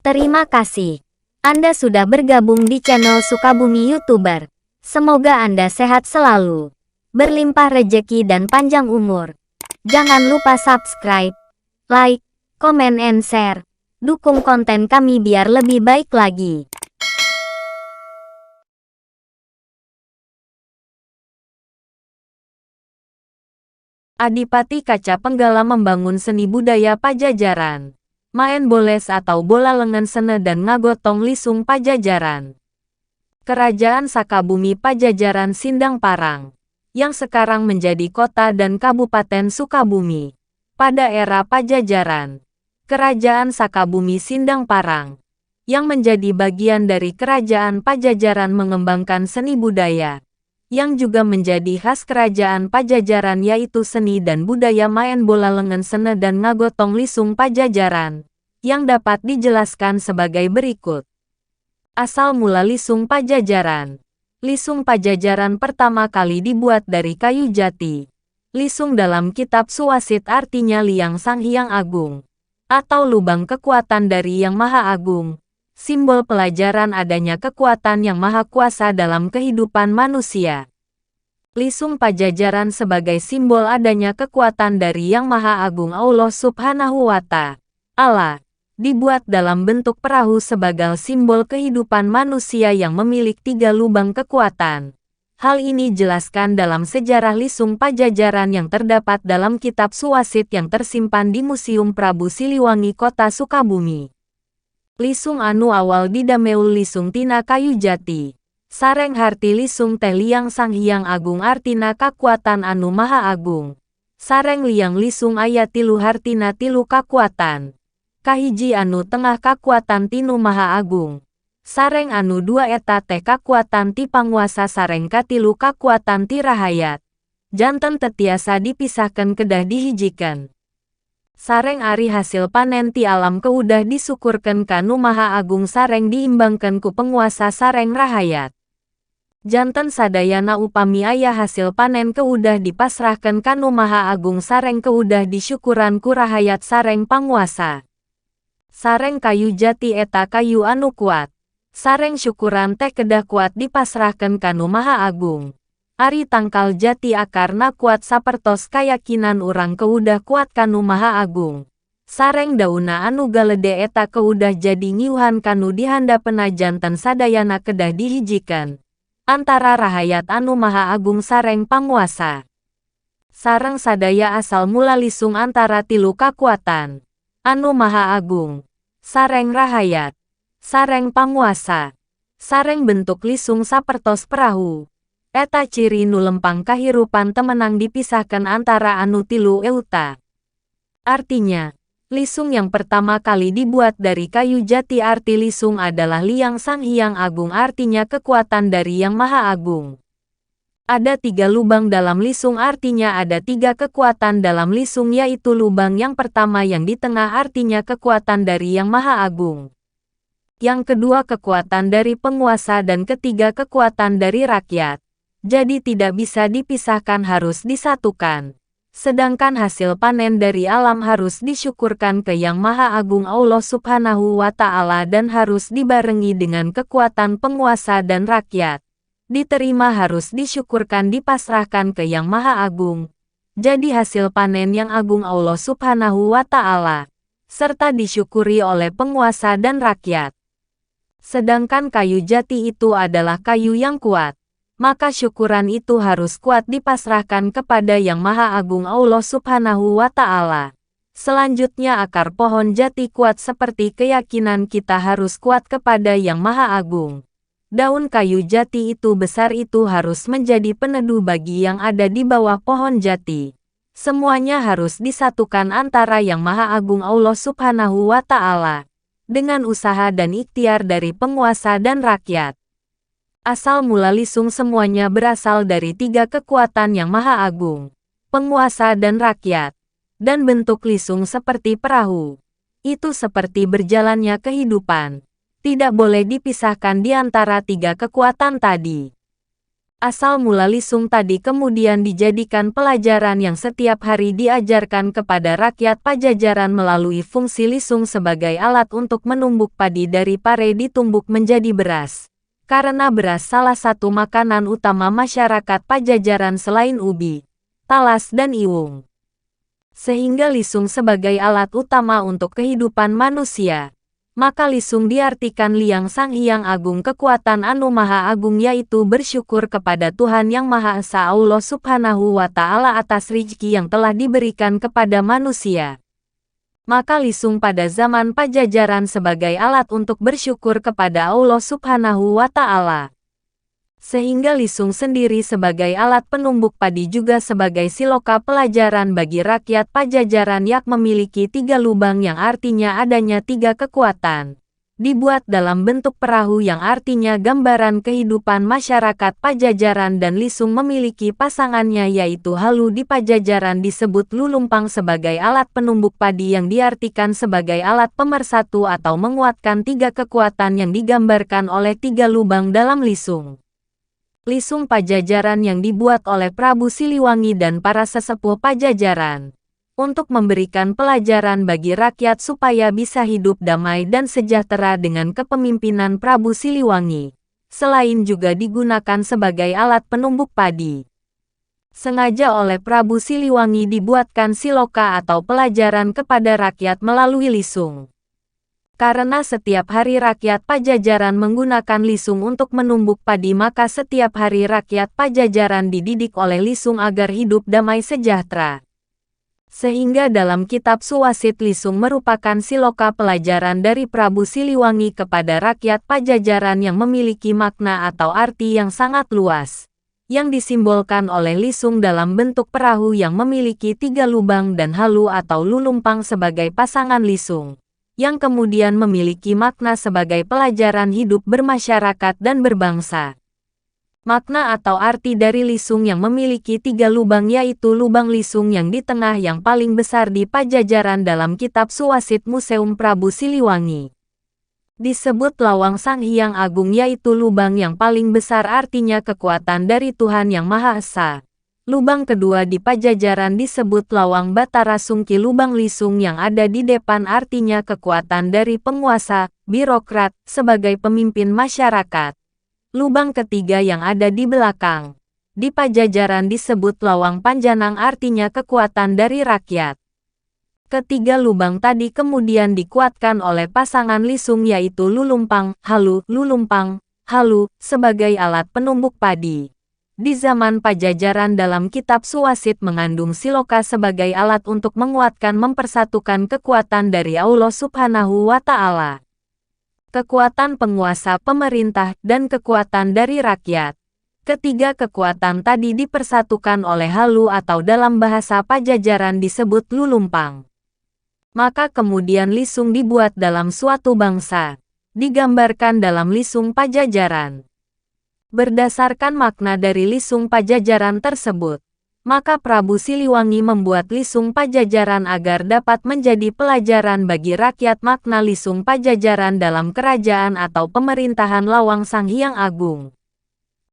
Terima kasih. Anda sudah bergabung di channel Sukabumi YouTuber. Semoga Anda sehat selalu, berlimpah rejeki dan panjang umur. Jangan lupa subscribe, like, comment and share. Dukung konten kami biar lebih baik lagi. Adipati Kaca Penggala membangun seni budaya Pajajaran. Maen boles atau bola lengan sene dan ngagotong lisung Pajajaran. Kerajaan Sakabumi Pajajaran Sindang Parang, yang sekarang menjadi kota dan kabupaten Sukabumi. Pada era Pajajaran, Kerajaan Sakabumi Sindang Parang, yang menjadi bagian dari Kerajaan Pajajaran mengembangkan seni budaya, yang juga menjadi khas Kerajaan Pajajaran yaitu seni dan budaya maen bola lengan sene dan ngagotong lisung Pajajaran, yang dapat dijelaskan sebagai berikut. Asal mula lisung Pajajaran. Lisung Pajajaran pertama kali dibuat dari kayu jati. Lisung dalam kitab Suwasit artinya liang Sang Hyang Agung, atau lubang kekuatan dari Yang Maha Agung. Simbol pelajaran adanya kekuatan yang maha kuasa dalam kehidupan manusia. Lisung Pajajaran sebagai simbol adanya kekuatan dari Yang Maha Agung Allah Subhanahu wa Ta'ala, dibuat dalam bentuk perahu sebagai simbol kehidupan manusia yang memiliki 3 lubang kekuatan. Hal ini jelaskan dalam sejarah Lisung Pajajaran yang terdapat dalam kitab Suwasit yang tersimpan di Museum Prabu Siliwangi Kota Sukabumi. Lisung anu awal didameul lisung tina kayu jati. Sareng harti lisung teh liang Sang Hyang Agung artina kakuatan anu maha agung. Sareng liang lisung aya tilu hartina tilu kakuatan. Kahiji anu tengah kakuatan tinu maha agung. Sareng anu dua eta teh kakuatan ti panguasa sareng katilu kakuatan ti rahayat. Janten tetiasa dipisahkan kedah dihijikan. Sareng ari hasil panen ti alam keudah disukurkan kanu maha agung sareng diimbangkan ku penguasa sareng rahayat. Janten sadayana upami aya hasil panen keudah dipasrahkan kanu maha agung sareng keudah disyukuran ku rahayat sareng panguasa. Sareng kayu jati eta kayu anu kuat. Sareng syukuran teh kedah kuat dipasrahkan kanu maha agung. Ari tangkal jati akarna kuat sapertos kayakinan urang keudah kuat kanu maha agung. Sareng dauna anu galede eta keudah jadi ngiuhan kanu dihandapena janten sadayana kedah dihijikan. Antara rahayat anu maha agung sareng panguasa. Sareng sadaya asal mula lisung antara tilu kakuatan. Anu maha agung. Sareng rahayat. Sareng panguasa. Sareng bentuk lisung sapertos perahu. Eta ciri nu lempang kahirupan temenang dipisahkan antara anu tilu euta. Artinya, lisung yang pertama kali dibuat dari kayu jati arti lisung adalah liang Sang Hyang Agung artinya kekuatan dari Yang Maha Agung. Ada 3 lubang dalam lisung artinya ada 3 kekuatan dalam lisung yaitu lubang yang pertama yang di tengah artinya kekuatan dari Yang Maha Agung. Yang kedua kekuatan dari penguasa dan ketiga kekuatan dari rakyat. Jadi tidak bisa dipisahkan harus disatukan. Sedangkan hasil panen dari alam harus disyukurkan ke Yang Maha Agung Allah Subhanahu wa Ta'ala dan harus dibarengi dengan kekuatan penguasa dan rakyat. Diterima harus disyukurkan dipasrahkan ke Yang Maha Agung. Jadi hasil panen yang agung Allah Subhanahu wa Ta'ala. Serta disyukuri oleh penguasa dan rakyat. Sedangkan kayu jati itu adalah kayu yang kuat. Maka syukuran itu harus kuat dipasrahkan kepada Yang Maha Agung Allah Subhanahu wa Ta'ala. Selanjutnya akar pohon jati kuat seperti keyakinan kita harus kuat kepada Yang Maha Agung. Daun kayu jati itu besar itu harus menjadi peneduh bagi yang ada di bawah pohon jati. Semuanya harus disatukan antara Yang Maha Agung Allah Subhanahu wa Ta'ala. Dengan usaha dan ikhtiar dari penguasa dan rakyat. Asal mula lisung semuanya berasal dari 3 kekuatan Yang Maha Agung, penguasa dan rakyat. Dan bentuk lisung seperti perahu. Itu seperti berjalannya kehidupan. Tidak boleh dipisahkan di antara 3 kekuatan tadi. Asal mula Lisung tadi kemudian dijadikan pelajaran yang setiap hari diajarkan kepada rakyat Pajajaran melalui fungsi Lisung sebagai alat untuk menumbuk padi dari pare ditumbuk menjadi beras. Karena beras salah satu makanan utama masyarakat Pajajaran selain ubi, talas dan iwung. Sehingga Lisung sebagai alat utama untuk kehidupan manusia. Maka Lisung diartikan Liang Sang Hyang Agung kekuatan Anu Maha Agung yaitu bersyukur kepada Tuhan Yang Maha Esa Allah Subhanahu wa Ta'ala atas rezeki yang telah diberikan kepada manusia. Maka Lisung pada zaman Pajajaran sebagai alat untuk bersyukur kepada Allah Subhanahu wa Ta'ala. Sehingga Lisung sendiri sebagai alat penumbuk padi juga sebagai siloka pelajaran bagi rakyat Pajajaran yang memiliki 3 lubang yang artinya adanya 3 kekuatan. Dibuat dalam bentuk perahu yang artinya gambaran kehidupan masyarakat Pajajaran dan Lisung memiliki pasangannya yaitu Halu di Pajajaran disebut Lulumpang sebagai alat penumbuk padi yang diartikan sebagai alat pemersatu atau menguatkan 3 kekuatan yang digambarkan oleh 3 lubang dalam Lisung. Lisung Pajajaran yang dibuat oleh Prabu Siliwangi dan para sesepuh Pajajaran untuk memberikan pelajaran bagi rakyat supaya bisa hidup damai dan sejahtera dengan kepemimpinan Prabu Siliwangi. Selain juga digunakan sebagai alat penumbuk padi. Sengaja oleh Prabu Siliwangi dibuatkan siloka atau pelajaran kepada rakyat melalui Lisung. Karena setiap hari rakyat Pajajaran menggunakan Lisung untuk menumbuk padi maka setiap hari rakyat Pajajaran dididik oleh Lisung agar hidup damai sejahtera. Sehingga dalam kitab Suwasit Lisung merupakan siloka pelajaran dari Prabu Siliwangi kepada rakyat Pajajaran yang memiliki makna atau arti yang sangat luas. Yang disimbolkan oleh Lisung dalam bentuk perahu yang memiliki 3 lubang dan Halu atau Lulumpang sebagai pasangan Lisung. Yang kemudian memiliki makna sebagai pelajaran hidup bermasyarakat dan berbangsa. Makna atau arti dari Lisung yang memiliki 3 lubang yaitu lubang Lisung yang di tengah yang paling besar di Pajajaran dalam kitab Suwasit Museum Prabu Siliwangi. Disebut Lawang Sang Hyang Agung yaitu lubang yang paling besar artinya kekuatan dari Tuhan Yang Maha Esa. Lubang kedua di Pajajaran disebut Lawang Batara Sungki lubang Lisung yang ada di depan artinya kekuatan dari penguasa, birokrat, sebagai pemimpin masyarakat. Lubang ketiga yang ada di belakang. Di Pajajaran disebut Lawang Panjanang artinya kekuatan dari rakyat. Ketiga lubang tadi kemudian dikuatkan oleh pasangan Lisung yaitu Lulumpang, Halu, Lulumpang, Halu, sebagai alat penumbuk padi. Di zaman Pajajaran dalam kitab Suwasit mengandung siloka sebagai alat untuk menguatkan mempersatukan kekuatan dari Allah Subhanahu wa Ta'ala. Kekuatan penguasa pemerintah dan kekuatan dari rakyat. Ketiga kekuatan tadi dipersatukan oleh Halu atau dalam bahasa Pajajaran disebut Lulumpang. Maka kemudian Lisung dibuat dalam suatu bangsa. Digambarkan dalam Lisung Pajajaran. Berdasarkan makna dari Lisung Pajajaran tersebut, maka Prabu Siliwangi membuat Lisung Pajajaran agar dapat menjadi pelajaran bagi rakyat makna Lisung Pajajaran dalam kerajaan atau pemerintahan Lawang Sang Hyang Agung.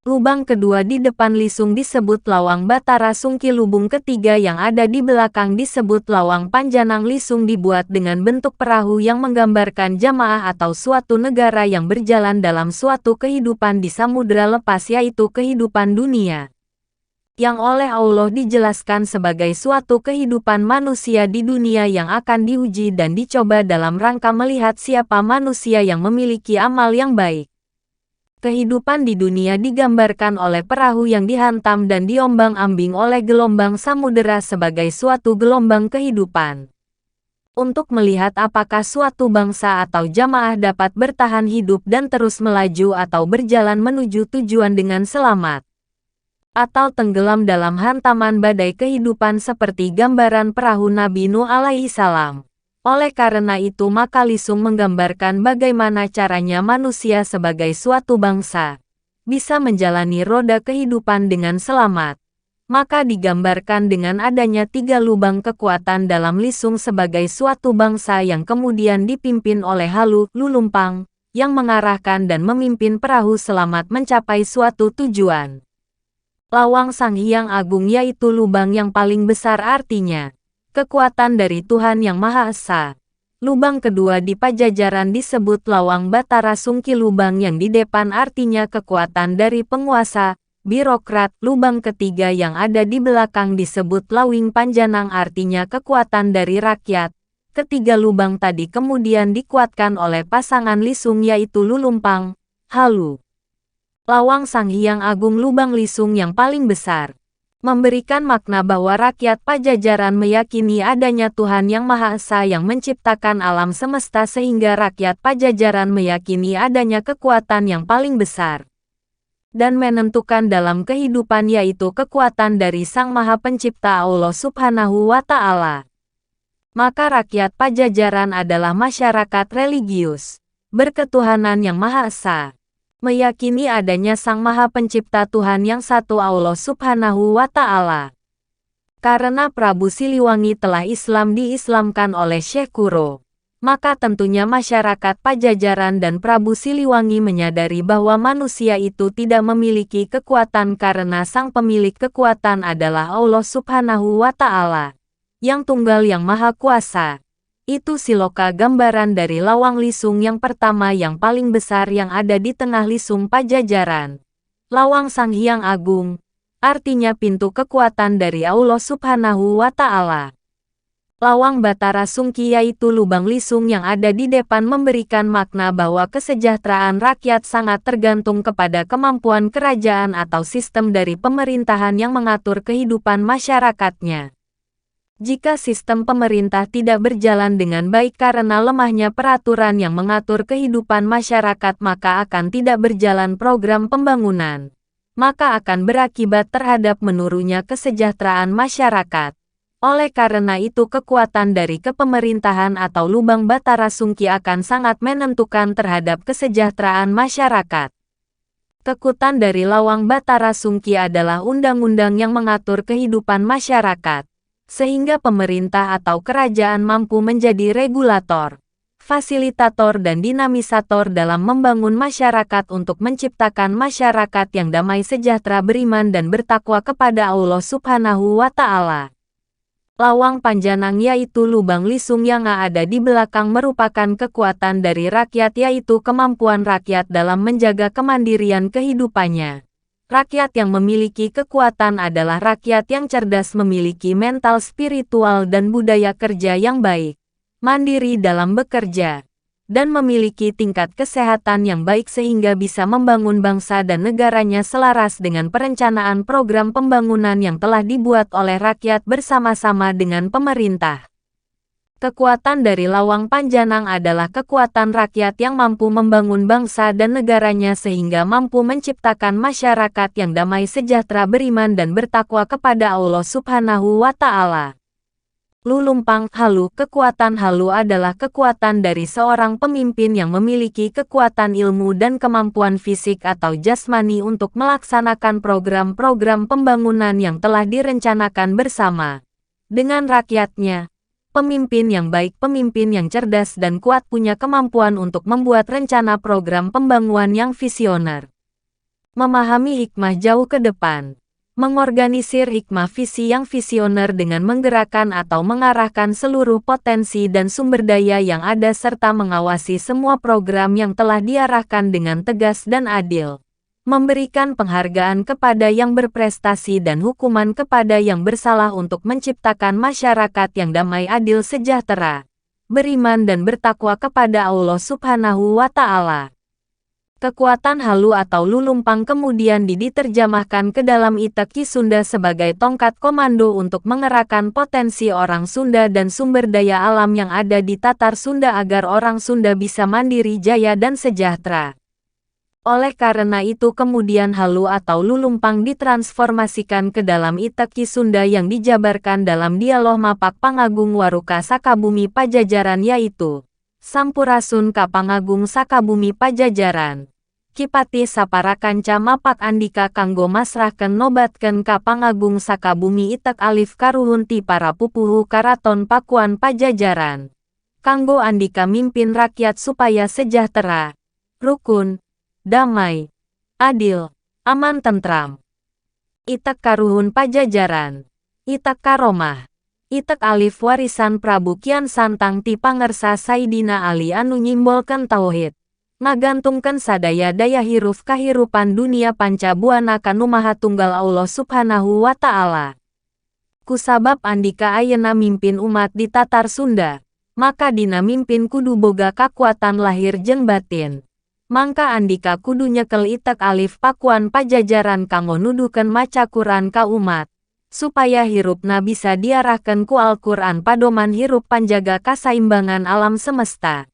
Lubang kedua di depan Lisung disebut Lawang Batara Sungki lubung ketiga yang ada di belakang disebut Lawang Panjanang Lisung dibuat dengan bentuk perahu yang menggambarkan jamaah atau suatu negara yang berjalan dalam suatu kehidupan di samudera lepas yaitu kehidupan dunia. Yang oleh Allah dijelaskan sebagai suatu kehidupan manusia di dunia yang akan diuji dan dicoba dalam rangka melihat siapa manusia yang memiliki amal yang baik. Kehidupan di dunia digambarkan oleh perahu yang dihantam dan diombang-ambing oleh gelombang samudera sebagai suatu gelombang kehidupan. Untuk melihat apakah suatu bangsa atau jamaah dapat bertahan hidup dan terus melaju atau berjalan menuju tujuan dengan selamat. Atau tenggelam dalam hantaman badai kehidupan seperti gambaran perahu Nabi Nuh alaihi salam. Oleh karena itu maka Lisung menggambarkan bagaimana caranya manusia sebagai suatu bangsa bisa menjalani roda kehidupan dengan selamat. Maka digambarkan dengan adanya 3 lubang kekuatan dalam Lisung sebagai suatu bangsa yang kemudian dipimpin oleh Halu, Lulumpang, yang mengarahkan dan memimpin perahu selamat mencapai suatu tujuan. Lawang Sang Hyang Agung yaitu lubang yang paling besar artinya kekuatan dari Tuhan Yang Maha Esa. Lubang kedua di Pajajaran disebut Lawang Batara Sungki, lubang yang di depan artinya kekuatan dari penguasa, birokrat. Lubang ketiga yang ada di belakang disebut Lawing Panjanang artinya kekuatan dari rakyat. Ketiga lubang tadi kemudian dikuatkan oleh pasangan Lisung yaitu Lulumpang, Halu. Lawang Sang Hyang Agung lubang Lisung yang paling besar, memberikan makna bahwa rakyat Pajajaran meyakini adanya Tuhan Yang Maha Esa yang menciptakan alam semesta sehingga rakyat Pajajaran meyakini adanya kekuatan yang paling besar dan menentukan dalam kehidupan yaitu kekuatan dari Sang Maha Pencipta Allah Subhanahu wa Ta'ala. Maka rakyat Pajajaran adalah masyarakat religius, berketuhanan Yang Maha Esa, meyakini adanya Sang Maha Pencipta Tuhan yang satu Allah Subhanahu wa Ta'ala. Karena Prabu Siliwangi telah Islam diislamkan oleh Syekh Kuro, maka tentunya masyarakat Pajajaran dan Prabu Siliwangi menyadari bahwa manusia itu tidak memiliki kekuatan karena Sang Pemilik kekuatan adalah Allah Subhanahu wa Ta'ala, yang tunggal yang maha kuasa. Itu siloka gambaran dari Lawang Lisung yang pertama yang paling besar yang ada di tengah Lisung Pajajaran. Lawang Sang Hyang Agung, artinya pintu kekuatan dari Allah Subhanahu wa Ta'ala. Lawang Batara Sungki yaitu lubang Lisung yang ada di depan memberikan makna bahwa kesejahteraan rakyat sangat tergantung kepada kemampuan kerajaan atau sistem dari pemerintahan yang mengatur kehidupan masyarakatnya. Jika sistem pemerintah tidak berjalan dengan baik karena lemahnya peraturan yang mengatur kehidupan masyarakat, maka akan tidak berjalan program pembangunan. Maka akan berakibat terhadap menurunnya kesejahteraan masyarakat. Oleh karena itu kekuatan dari kepemerintahan atau lubang Batara Sungki akan sangat menentukan terhadap kesejahteraan masyarakat. Kekuatan dari Lawang Batara Sungki adalah undang-undang yang mengatur kehidupan masyarakat, sehingga pemerintah atau kerajaan mampu menjadi regulator, fasilitator dan dinamisator dalam membangun masyarakat untuk menciptakan masyarakat yang damai, sejahtera, beriman dan bertakwa kepada Allah Subhanahu wa Ta'ala. Lawang Panjanang yaitu lubang Lisung yang ada di belakang merupakan kekuatan dari rakyat yaitu kemampuan rakyat dalam menjaga kemandirian kehidupannya. Rakyat yang memiliki kekuatan adalah rakyat yang cerdas, memiliki mental, spiritual dan budaya kerja yang baik, mandiri dalam bekerja, dan memiliki tingkat kesehatan yang baik sehingga bisa membangun bangsa dan negaranya selaras dengan perencanaan program pembangunan yang telah dibuat oleh rakyat bersama-sama dengan pemerintah. Kekuatan dari Lawang Panjanang adalah kekuatan rakyat yang mampu membangun bangsa dan negaranya sehingga mampu menciptakan masyarakat yang damai, sejahtera, beriman dan bertakwa kepada Allah Subhanahu wa Ta'ala. Lulumpang, Halu. Kekuatan Halu adalah kekuatan dari seorang pemimpin yang memiliki kekuatan ilmu dan kemampuan fisik atau jasmani untuk melaksanakan program-program pembangunan yang telah direncanakan bersama dengan rakyatnya. Pemimpin yang baik, pemimpin yang cerdas dan kuat punya kemampuan untuk membuat rencana program pembangunan yang visioner. Memahami hikmah jauh ke depan. Mengorganisir hikmah visi yang visioner dengan menggerakkan atau mengarahkan seluruh potensi dan sumber daya yang ada serta mengawasi semua program yang telah diarahkan dengan tegas dan adil. Memberikan penghargaan kepada yang berprestasi dan hukuman kepada yang bersalah untuk menciptakan masyarakat yang damai, adil, sejahtera, beriman dan bertakwa kepada Allah Subhanahu wa Ta'ala. Kekuatan Halu atau Lulumpang kemudian diterjemahkan ke dalam Iteki Sunda sebagai tongkat komando untuk mengerahkan potensi orang Sunda dan sumber daya alam yang ada di Tatar Sunda agar orang Sunda bisa mandiri, jaya dan sejahtera. Oleh karena itu kemudian Halu atau Lulumpang ditransformasikan ke dalam Iteki Sunda yang dijabarkan dalam dialog Mapak Pangagung Waruka Sakabumi Pajajaran yaitu Sampurasun Ka Pangagung Sakabumi Pajajaran. Kipati Saparakanca Mapak Andika kanggo masrahkeun nobatkeun ka Pangagung Sakabumi Itek Alif karuhun ti para pupuhu Karaton Pakuan Pajajaran. Kanggo andika mimpin rakyat supaya sejahtera, rukun, damai, adil, aman, tentram. Itek Karuhun Pajajaran. Itek Karomah. Itek alif warisan Prabu Kian Santang ti pangersa Saidina Ali anu nyimbolkeun tauhid. Ngagantungkeun sadaya daya hirup kahirupan dunia pancabuana kanu Maha Tunggal Allah Subhanahu wa Ta'ala. Kusabab andika ayeuna mimpin umat di Tatar Sunda, maka dina mimpin kudu boga kakuatan lahir jeung batin. Mangka andika kudu nyekel itek alif pakuan Pajajaran kanggo nuduhkeun maca Quran ka umat, supaya hirupna bisa diarahkeun ku Al-Quran padoman hirup panjaga kasaimbangan alam semesta.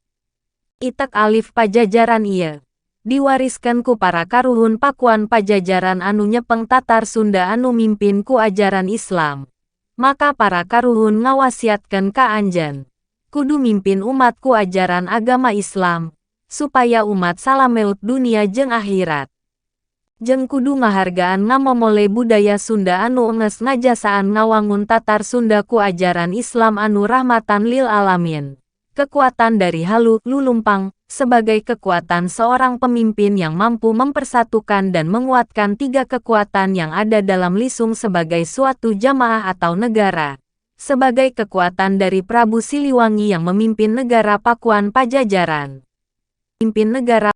Itek alif Pajajaran ieu diwariskeun ku para karuhun pakuan Pajajaran anu nyepeng Tatar Sunda anu mimpin ku ajaran Islam. Maka para karuhun ngawasiatkeun ka anjeun, kudu mimpin umat ku ajaran agama Islam, supaya umat salameut dunia jeung akhirat. Jeung kudu ngahargaan ngamomole budaya Sunda anu engges ngajasaan ngawangun Tatar Sunda ku ajaran Islam anu rahmatan lil alamin. Kekuatan dari Halu Lulumpang, sebagai kekuatan seorang pemimpin yang mampu mempersatukan dan menguatkan tiga kekuatan yang ada dalam Lisung sebagai suatu jamaah atau negara. Sebagai kekuatan dari Prabu Siliwangi yang memimpin negara Pakuan Pajajaran. Pemimpin negara